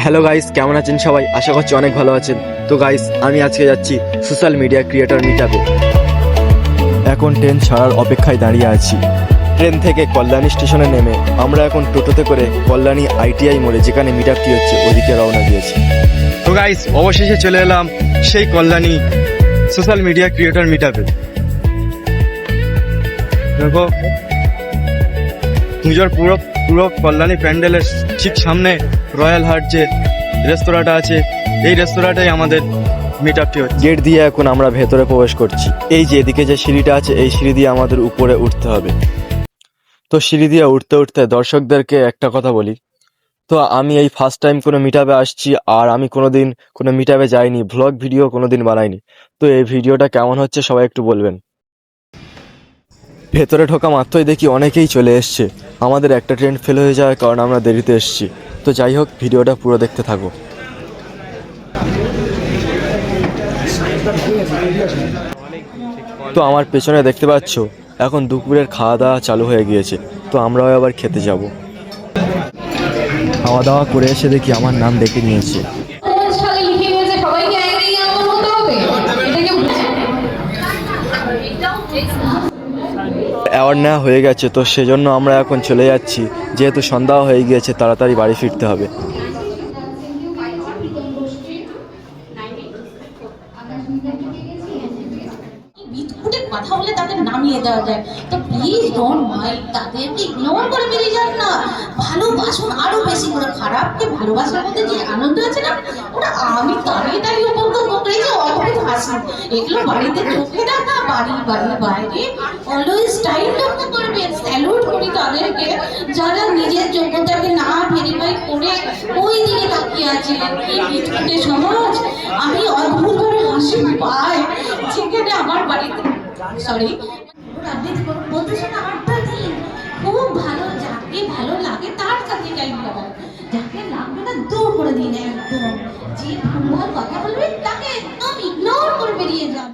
Hello guys, কেমন আছেন সবাই? আশা করছি অনেক ভালো আছেন। তো গাইস, আমি আজকে যাচ্ছি সোশ্যাল মিডিয়া ক্রিয়েটর মিটআপে। এখন ট্রেন ছাড়ার অপেক্ষায় দাঁড়িয়ে আছি। ট্রেন থেকে কল্যাণী স্টেশনে নেমে আমরা এখন টোটোতে করে কল্যাণী আইটিআই মোড়ে, যেখানে মিটআপটি হচ্ছে, ওদিকে রওনা দিয়েছি। তো গাইস, অবশেষে চলে এলাম সেই কল্যাণী সোশ্যাল মিডিয়া ক্রিয়েটর মিটআপে। দেখো, পুজোর পুরো কল্যাণী প্যান্ডেলের ঠিক সামনে রয়্যাল হার্ট যে রেস্তোরাঁটা আছে, এই রেস্তোরাঁটাই আমাদের মিটআপটি হচ্ছে। গেট দিয়ে এখন আমরা ভেতরে প্রবেশ করছি। এই যে এদিকে যে সিঁড়িটা আছে, এই সিঁড়ি দিয়ে আমাদের উপরে উঠতে হবে। তো সিঁড়ি দিয়ে উঠতে উঠতে দর্শকদেরকে একটা কথা বলি। তো আমি এই ফার্স্ট টাইম কোনো মিটআপে আসছি, আর আমি কোনোদিন কোনো মিটআপে যাইনি, ভ্লগ ভিডিও কোনোদিন বানাইনি। তো এই ভিডিওটা কেমন হচ্ছে সবাই একটু বলবেন। ভেতরে ঢোকা মাত্রই দেখি অনেকেই চলে এসছে। আমাদের একটা ট্রেন ফেল হয়ে যাওয়ার কারণে আমরা দেরিতে এসেছি। তো যাই হোক, ভিডিওটা পুরো দেখতে থাকো। তো আমার পেছনে দেখতে পাচ্ছ, এখন দুপুরের খাওয়া দাওয়া চালু হয়ে গিয়েছে। তো আমরাও আবার খেতে যাব। খাওয়া দাওয়া করে এসে দেখি আমার নাম ডেকে নিয়েছে। অ্যাওয়ার্ড নেওয়া হয়ে গেছে, তো সেজন্য আমরা এখন চলে যাচ্ছি। যেহেতু সন্ধ্যা হয়ে গিয়েছে, তাড়াতাড়ি বাড়ি ফিরতে হবে। কথা বলে তাদের নামিয়ে দেওয়া যায়, তো প্লিজ ডোন্ট মাইন্ড, তাদেরকে ইগনোর করে বেরিয়ে যান না। ভালোবাসুন আরো বেশি করে। খারাপকে ভালোবাসার মধ্যে যে আনন্দ আছে না, ওটা আমি দাঁড়িয়ে দাঁড়িয়ে উপভোগ করি, যে অদ্ভুত হাসি। এগুলো বাড়িতে চোখে দেখা, বাড়ির বাইরে অলওয়েজ টাইম লক্ষ্য করবেন। স্যালুট করি তাদেরকে যারা নিজের যোগ্যতাকে না ভেরিফাই করে ওই দিকে তাকিয়ে আছিলেন। কি বিটকুটে সমাজ! আমি অদ্ভুত করে হাসি পাই যেখানে আমার বাড়িতে বলতেছেন আমারটা দিন খুব ভালো, যাকে ভালো লাগে তার কাছে টাইম লাগান, যাকে লাগবে না দূর করে দিন। একদম যে ভুলভাল কথা বলবে তাকে একদম ইগনোর করে বেরিয়ে যান।